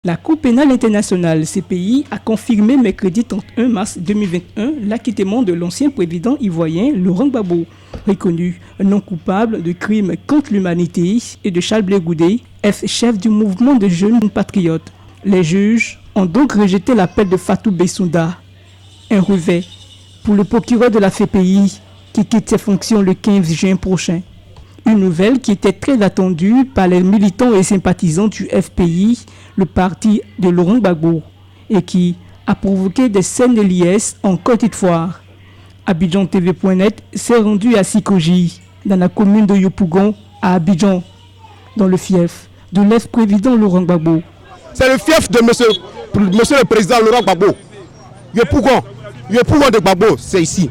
La Cour pénale internationale CPI a confirmé mercredi 31 mars 2021 l'acquittement de l'ancien président ivoirien Laurent Gbagbo, reconnu non coupable de crimes contre l'humanité, et de Charles Blé Goudé, ex-chef du mouvement de jeunes patriotes. Les juges ont donc rejeté l'appel de Fatou Bensouda, un revers pour le procureur de la CPI qui quitte ses fonctions le 15 juin prochain. Une nouvelle qui était très attendue par les militants et sympathisants du FPI, le parti de Laurent Gbagbo, et qui a provoqué des scènes de liesse en Côte d'Ivoire. AbidjanTV.net s'est rendu à Sikoji, dans la commune de Yopougon, à Abidjan, dans le fief de l'ex-président Laurent Gbagbo. C'est le fief de monsieur le président Laurent Gbagbo. Yopougon de Gbagbo, c'est ici.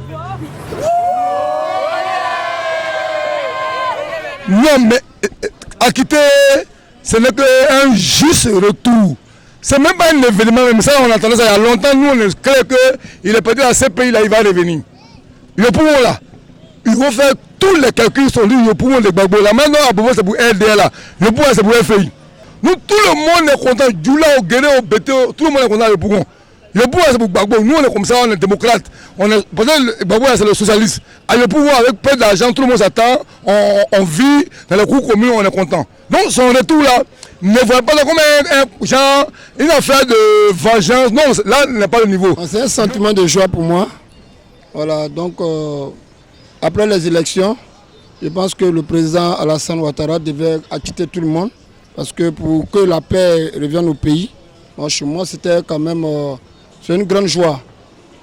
Non, mais acquitter, ce n'est qu'un juste retour. C'est même pas un événement, mais ça on attendait ça il y a longtemps. Nous on est clair qu'il est perdu à ce pays là, il va revenir. Le pouvoir là, ils vont faire tous les calculs sur lui, le pouvoir de Gbagbo. Là maintenant, à Bobo c'est pour RDA là, le pouvoir c'est pour FI. Nous tout le monde est content, Djoula, au Guéné, au BTO, tout le monde est content le pouvoir. Le pouvoir c'est pour Gbagbo, nous on est comme ça, on est démocrate. Peut-être Gbagbo c'est le socialiste. À le pouvoir avec peu d'argent, tout le monde s'attend, on vit dans le cours commun, on est content. Donc son retour là, ne voit pas comme une affaire de vengeance, non, là n'est pas le niveau. C'est un sentiment de joie pour moi. Voilà, donc après les élections, je pense que le président Alassane Ouattara devait acquitter tout le monde, parce que pour que la paix revienne au pays, chez moi c'était quand même c'est une grande joie.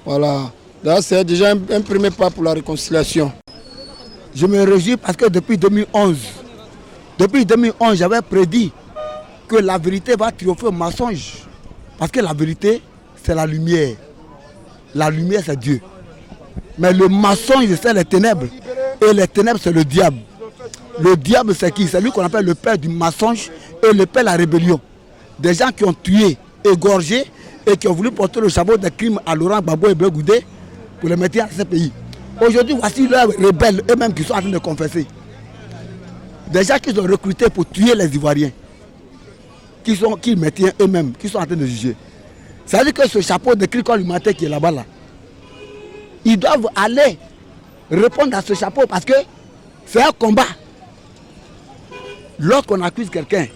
Voilà. C'est déjà un premier pas pour la réconciliation. Je me réjouis parce que depuis 2011, j'avais prédit que la vérité va triompher au mensonge. Parce que la vérité, c'est la lumière. La lumière, c'est Dieu. Mais le mensonge, c'est les ténèbres. Et les ténèbres, c'est le diable. Le diable, c'est qui? C'est lui qu'on appelle le père du mensonge et le père de la rébellion. Des gens qui ont tué, égorgé et qui ont voulu porter le chapeau des crimes à Laurent Gbagbo et Blé Goudé pour les mettre à ce pays. Aujourd'hui, voici leurs rebelles eux-mêmes qui sont en train de confesser. Des gens qui sont recrutés pour tuer les Ivoiriens, qui mettaient eux-mêmes, qui sont en train de juger. Ça veut dire que ce chapeau de crime contre l'humanité qui est là-bas, là, ils doivent aller répondre à ce chapeau parce que c'est un combat. Lorsqu'on accuse quelqu'un,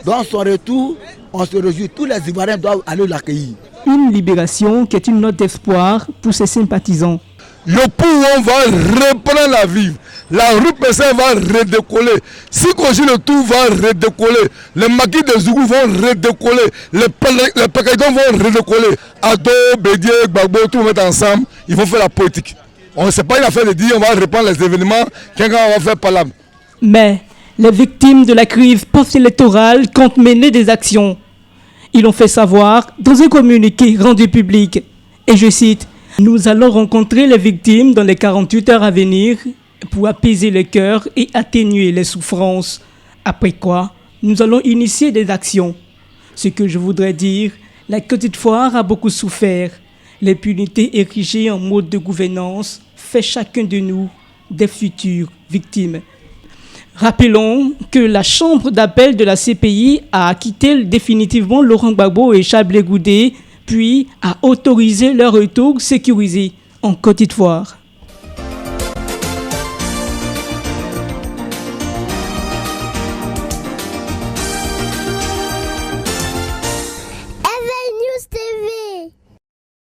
dans son retour, on se réjouit. Tous les Ivoiriens doivent aller l'accueillir. Une libération qui est une note d'espoir pour ses sympathisants. Le pouvoir va reprendre la vie. La rue Pessé va redécoller. Sikoji le tout va redécoller. Les maquis de Zougou vont redécoller. Les Pékaïdons vont redécoller. Ado, Bédié, Gbagbo, tout le monde ensemble. Ils vont faire la politique. On ne sait pas une affaire de dire on va reprendre les événements. Quelqu'un va faire par là. Mais les victimes de la crise post-électorale comptent mener des actions. Ils l'ont fait savoir dans un communiqué rendu public. Et je cite: « Nous allons rencontrer les victimes dans les 48 heures à venir pour apaiser les cœurs et atténuer les souffrances. Après quoi, nous allons initier des actions. Ce que je voudrais dire, la Côte d'Ivoire a beaucoup souffert. L'impunité érigée en mode de gouvernance fait chacun de nous des futures victimes. » Rappelons que la chambre d'appel de la CPI a acquitté définitivement Laurent Gbagbo et Charles Blé Goudé, puis a autorisé leur retour sécurisé en Côte d'Ivoire.